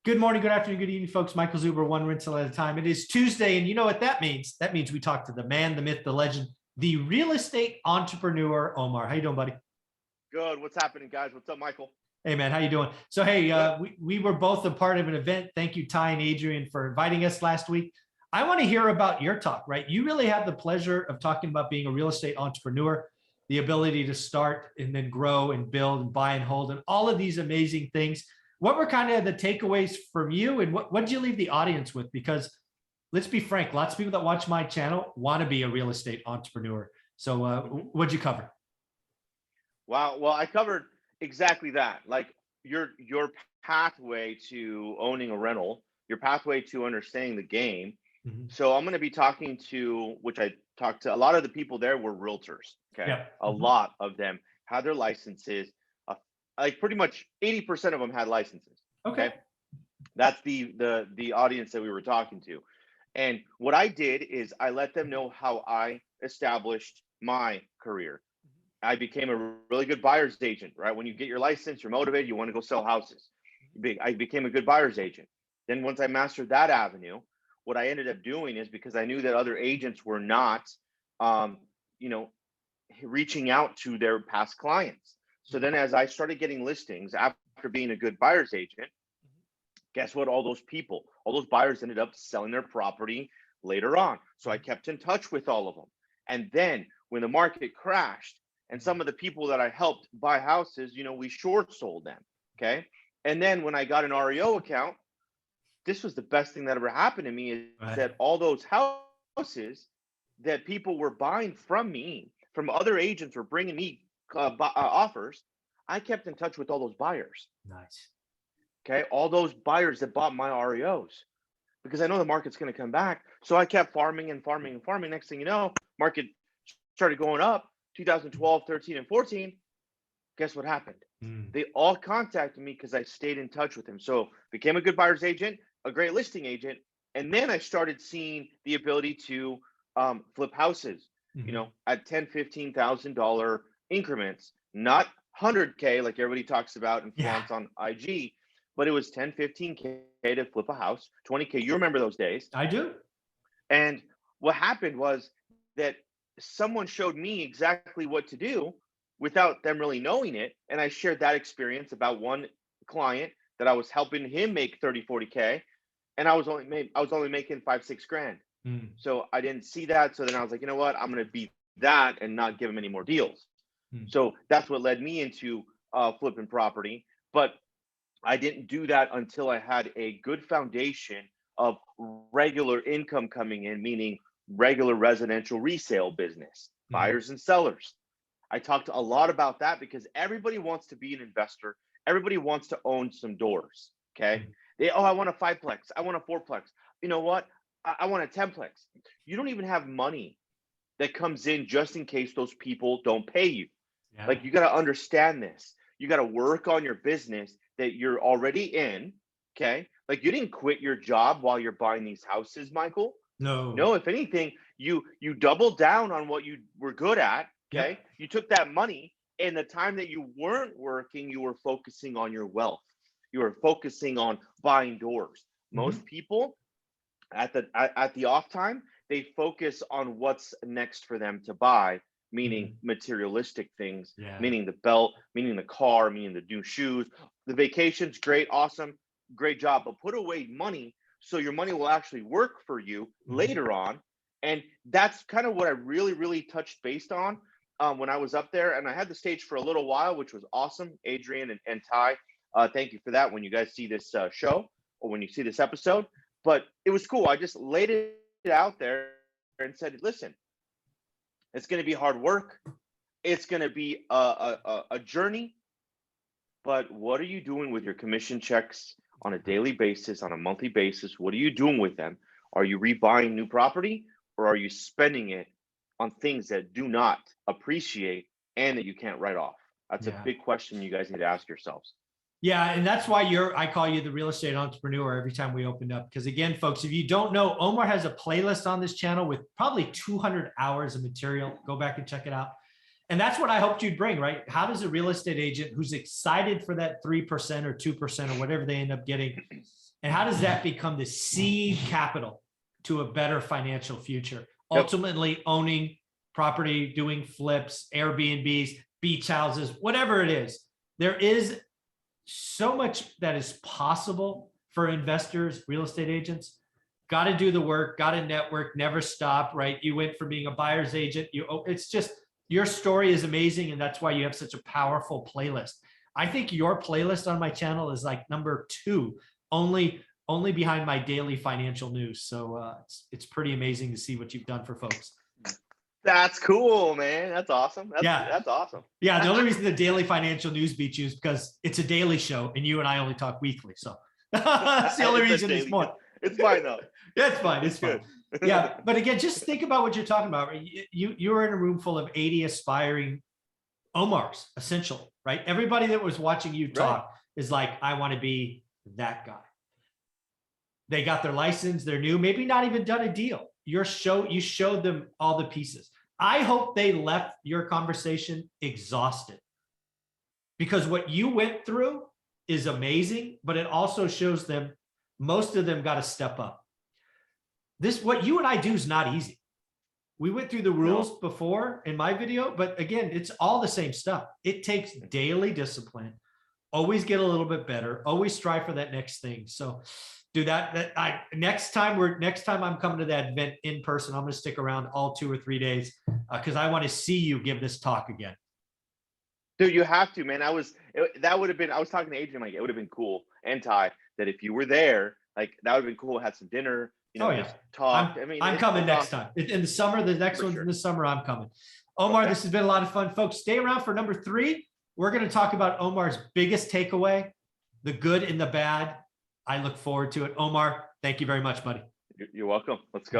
Good morning, good afternoon, good evening, folks. Michael Zuber, one rental at a time. It is Tuesday, and you know what that means? That means we talk to the man, the myth, the legend, the real estate entrepreneur, Omar. How you doing, buddy? Good. What's happening, guys? What's up, Michael? Hey, man, how you doing? So, hey, we were both a part of an event. Thank you, Ty and Adrian, for inviting us last week. I want to hear about your talk, right? You really have the pleasure of talking about being a real estate entrepreneur, the ability to start and then grow and build and buy and hold and all of these amazing things. What were kind of the takeaways from you, and what did you leave the audience with? Because let's be frank, lots of people that watch my channel want to be a real estate entrepreneur. So what'd you cover? Wow. Well, I covered exactly that. Like your pathway to owning a rental, your pathway to understanding the game. Mm-hmm. So I'm going to be talking to, which I talked to, a lot of the people there were realtors. Okay. Yeah. A lot of them had their licenses. Like pretty much 80% of them had licenses. Okay. That's the audience that we were talking to. And what I did is I let them know how I established my career. I became a really good buyer's agent, right? When you get your license, you're motivated, you want to go sell houses. I became a good buyer's agent. Then once I mastered that avenue, what I ended up doing is, because I knew that other agents were not, reaching out to their past clients. So then as I started getting listings after being a good buyer's agent, guess what? All those buyers ended up selling their property later on. So I kept in touch with all of them. And then when the market crashed and some of the people that I helped buy houses, we short sold them. Okay. And then when I got an REO account, this was the best thing that ever happened to me, is that all those houses that people were buying from me, from other agents, were bringing me offers. I kept in touch with all those buyers. Nice. Okay. All those buyers that bought my REOs, because I know the market's going to come back. So I kept farming and farming and farming. Next thing you know, market started going up 2012, 13, and 14. Guess what happened? They all contacted me because I stayed in touch with them. So became a good buyer's agent, a great listing agent. And then I started seeing the ability to flip houses, at $10,000, $15,000 increments, not 100K like everybody talks about and flaunts on IG, but it was 10, 15K to flip a house, 20K. You remember those days? I do. And what happened was that someone showed me exactly what to do without them really knowing it. And I shared that experience about one client that I was helping him make 30, 40K. And I was only making 5-6 grand. So I didn't see that. So then I was like, you know what? I'm going to beat that and not give him any more deals. So that's what led me into flipping property. But I didn't do that until I had a good foundation of regular income coming in, meaning regular residential resale business, buyers and sellers. I talked a lot about that because everybody wants to be an investor. Everybody wants to own some doors. Okay. I want a 5-plex. I want a 4-plex. You know what? I want a 10-plex. You don't even have money that comes in just in case those people don't pay you. Yeah. Like, you got to understand this. You got to work on your business that you're already in. Okay. Like, you didn't quit your job while you're buying these houses, Michael. No. If anything, you doubled down on what you were good at. Okay. Yep. You took that money, and the time that you weren't working, you were focusing on your wealth. You were focusing on buying doors. Most people at the off time, they focus on what's next for them to buy, meaning materialistic things, meaning the belt, meaning the car, meaning the new shoes, the vacations. Great, awesome, great job. But put away money so your money will actually work for you later on. And that's kind of what I really, really touched based on when I was up there. And I had the stage for a little while, which was awesome. Adrian and Ty, thank you for that when you guys see this show or when you see this episode. But it was cool. I just laid it out there and said, listen, it's going to be hard work. It's going to be a journey. But what are you doing with your commission checks on a daily basis, on a monthly basis? What are you doing with them? Are you rebuying new property, or are you spending it on things that do not appreciate and that you can't write off? That's a big question you guys need to ask yourselves. Yeah, and that's why I call you the real estate entrepreneur every time we open up. Because again, folks, if you don't know, Omar has a playlist on this channel with probably 200 hours of material. Go back and check it out. And that's what I hoped you'd bring, right? How does a real estate agent who's excited for that 3% or 2% or whatever they end up getting And how does that become the seed capital to a better financial future? Yep. Ultimately owning property, doing flips, Airbnbs, beach houses, whatever it is. There is so much that is possible for investors, real estate agents. Got to do the work, got to network, never stop, right? You went from being a buyer's agent. It's just, your story is amazing. And that's why you have such a powerful playlist. I think your playlist on my channel is like number 2, only behind my daily financial news. So it's pretty amazing to see what you've done for folks. That's cool, man. That's awesome. That's awesome. Yeah. The only reason the daily financial news beats you is because it's a daily show and you and I only talk weekly. So that's the only reason it's more. It's fine though. Yeah, it's fine. It's fine. Yeah. But again, just think about what you're talking about. Right? You were in a room full of 80 aspiring Omars, essentially, right? Everybody that was watching you talk is like, I want to be that guy. They got their license, they're new, maybe not even done a deal. You showed them all the pieces. I hope they left your conversation exhausted, because what you went through is amazing, but it also shows them, most of them got to step up. What you and I do is not easy. We went through the rules before in my video, but again, it's all the same stuff. It takes daily discipline, always get a little bit better, always strive for that next thing. So do that. Next time I'm coming to that event in person, I'm going to stick around all 2 or 3 days because I want to see you give this talk again. Dude, you have to, man. I was talking to Adrian, like, it would have been cool, and Ty, that if you were there, like, that would have been cool. Had some dinner, just talk. I'm coming next time. In the summer, the next one's in the summer, I'm coming. Omar, this has been a lot of fun. Folks, stay around for number 3. We're going to talk about Omar's biggest takeaway, the good and the bad. I look forward to it. Omar, thank you very much, buddy. You're welcome. Let's go.